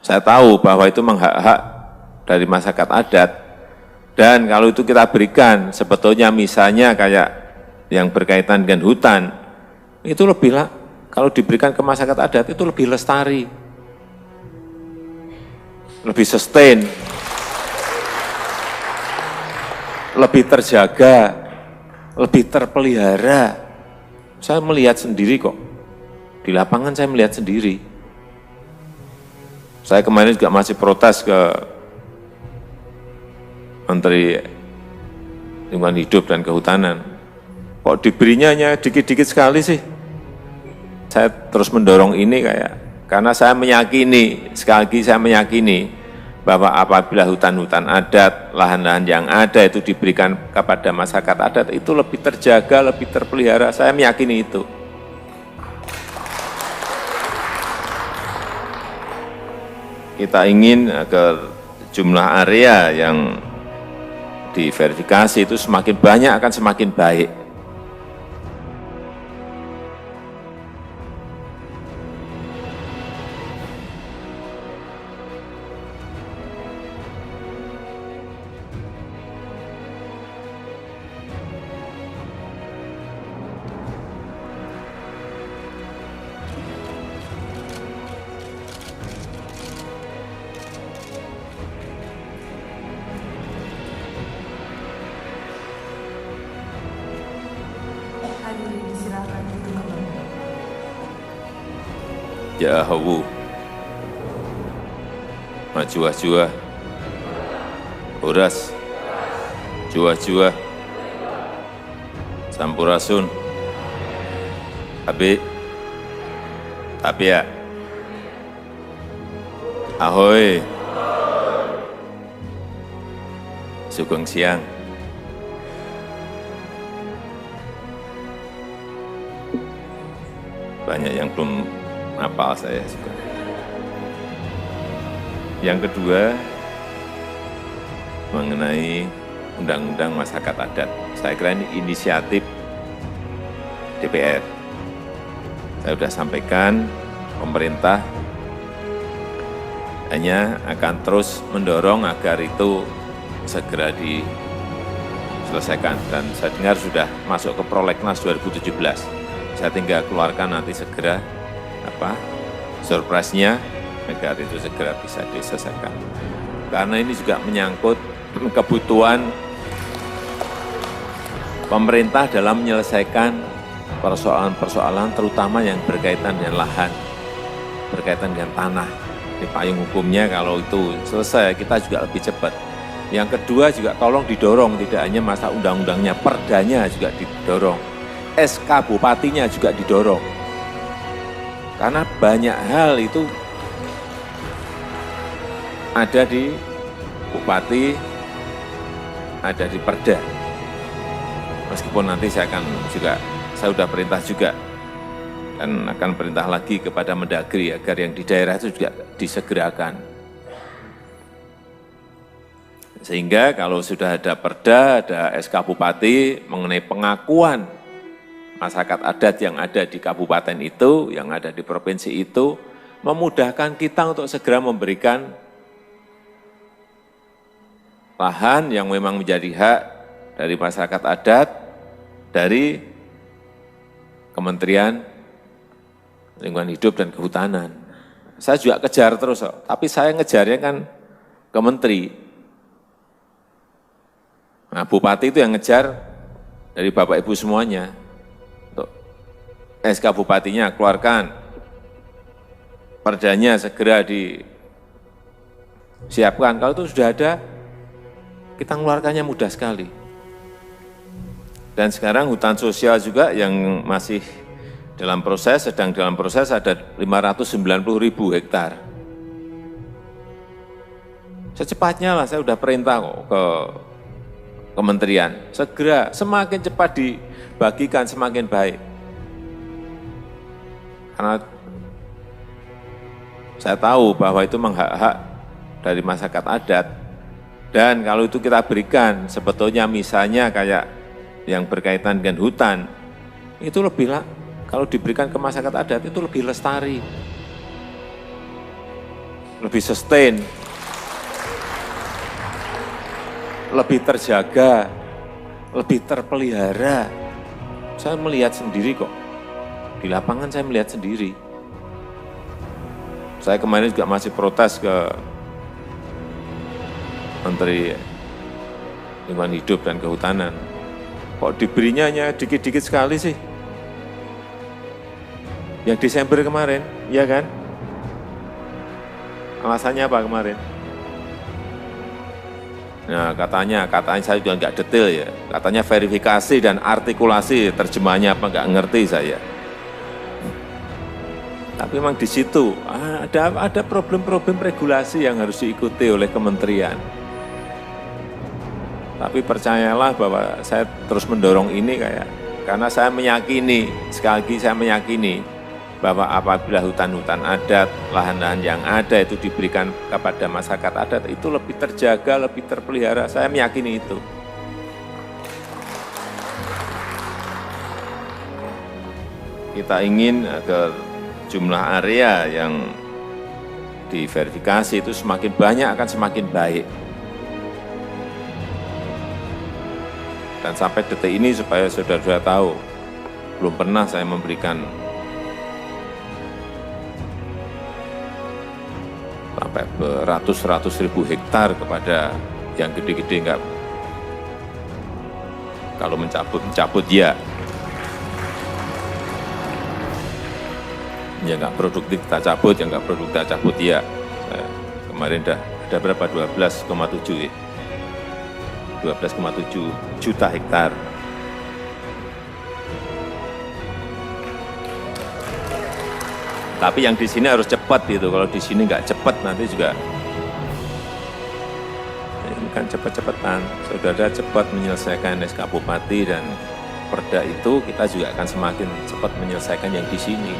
Saya tahu bahwa itu memang hak-hak dari masyarakat adat, dan kalau itu kita berikan, sebetulnya misalnya kayak yang berkaitan dengan hutan, itu lebih lah, kalau diberikan ke masyarakat adat itu lebih lestari, lebih sustain, lebih terjaga, lebih terpelihara. Saya melihat sendiri kok, di lapangan saya melihat sendiri. Saya kemarin juga masih protes ke Menteri Lingkungan Hidup dan Kehutanan. Kok diberinya hanya dikit-dikit sekali sih? Saya terus mendorong ini karena saya meyakini, sekali lagi saya meyakini bahwa apabila hutan-hutan adat, lahan-lahan yang ada itu diberikan kepada masyarakat adat, itu lebih terjaga, lebih terpelihara. Saya meyakini itu. Kita ingin agar jumlah area yang diverifikasi itu semakin banyak akan semakin baik. Ya hawu, majua-jua, horas, jua-jua, sampurasun, habis, tapi ya, ahoy, sugeng siang. Banyak yang belum hafal saya juga. Yang kedua, mengenai Undang-Undang Masyarakat Adat. Saya kira ini inisiatif DPR. Saya sudah sampaikan, pemerintah hanya akan terus mendorong agar itu segera diselesaikan. Dan saya dengar sudah masuk ke Prolegnas 2017. Saya tinggal keluarkan nanti segera surprise-nya agar itu segera bisa diselesaikan. Karena ini juga menyangkut kebutuhan pemerintah dalam menyelesaikan persoalan-persoalan terutama yang berkaitan dengan lahan, berkaitan dengan tanah. Di payung hukumnya kalau itu selesai kita juga lebih cepat. Yang kedua juga tolong didorong, tidak hanya masa undang-undangnya, perdanya juga didorong. SK Bupatinya juga didorong. Karena banyak hal itu ada di Bupati, ada di Perda. Meskipun nanti saya sudah perintah juga, dan akan perintah lagi kepada Mendagri agar yang di daerah itu juga disegerakan. Sehingga kalau sudah ada Perda, ada SK Bupati mengenai pengakuan masyarakat adat yang ada di kabupaten itu, yang ada di provinsi itu, memudahkan kita untuk segera memberikan lahan yang memang menjadi hak dari masyarakat adat, dari Kementerian Lingkungan Hidup dan Kehutanan. Saya juga kejar terus, tapi saya ngejarnya kan ke menteri. Nah, bupati itu yang ngejar dari Bapak Ibu semuanya. SK Bupatinya keluarkan, perdanya segera disiapkan. Kalau itu sudah ada, kita mengeluarkannya mudah sekali. Dan sekarang hutan sosial juga yang masih dalam proses, sedang dalam proses ada 590.000 hektar. Secepatnya lah, saya sudah perintah kok ke kementerian, segera, semakin cepat dibagikan semakin baik. Karena saya tahu bahwa itu memang hak-hak dari masyarakat adat, dan kalau itu kita berikan, sebetulnya misalnya kayak yang berkaitan dengan hutan, itu lebih lah, kalau diberikan ke masyarakat adat itu lebih lestari, lebih sustain, lebih terjaga, lebih terpelihara. Saya melihat sendiri kok. Di lapangan saya melihat sendiri. Saya kemarin juga masih protes ke Menteri Lingkungan Hidup dan Kehutanan. Kok diberinya hanya dikit-dikit sekali sih? Yang Desember kemarin, ya kan? Alasannya apa kemarin? Nah, katanya saya juga nggak detail ya. Katanya verifikasi dan artikulasi, terjemahnya apa nggak ngerti saya. Tapi memang di situ ada problem-problem regulasi yang harus diikuti oleh kementerian. Tapi percayalah bahwa saya terus mendorong ini karena saya meyakini, sekali lagi saya meyakini bahwa apabila hutan-hutan adat, lahan-lahan yang ada itu diberikan kepada masyarakat adat, itu lebih terjaga, lebih terpelihara. Saya meyakini itu. Kita ingin agar jumlah area yang diverifikasi itu semakin banyak akan semakin baik. Dan sampai detik ini supaya saudara-saudara tahu, belum pernah saya memberikan sampai beratus-ratus ribu hektar kepada yang gede-gede enggak. Kalau mencabut ya. Yang enggak produktif kita cabut, yang enggak produktif kita cabut ya. Kemarin ada berapa? 12,7 ya. 12,7 juta hektar. Tapi yang di sini harus cepat gitu. Kalau di sini nggak cepat nanti juga ini kan cepat-cepatan. Saudara cepat menyelesaikan SK Bupati dan Perda itu, kita juga akan semakin cepat menyelesaikan yang di sini.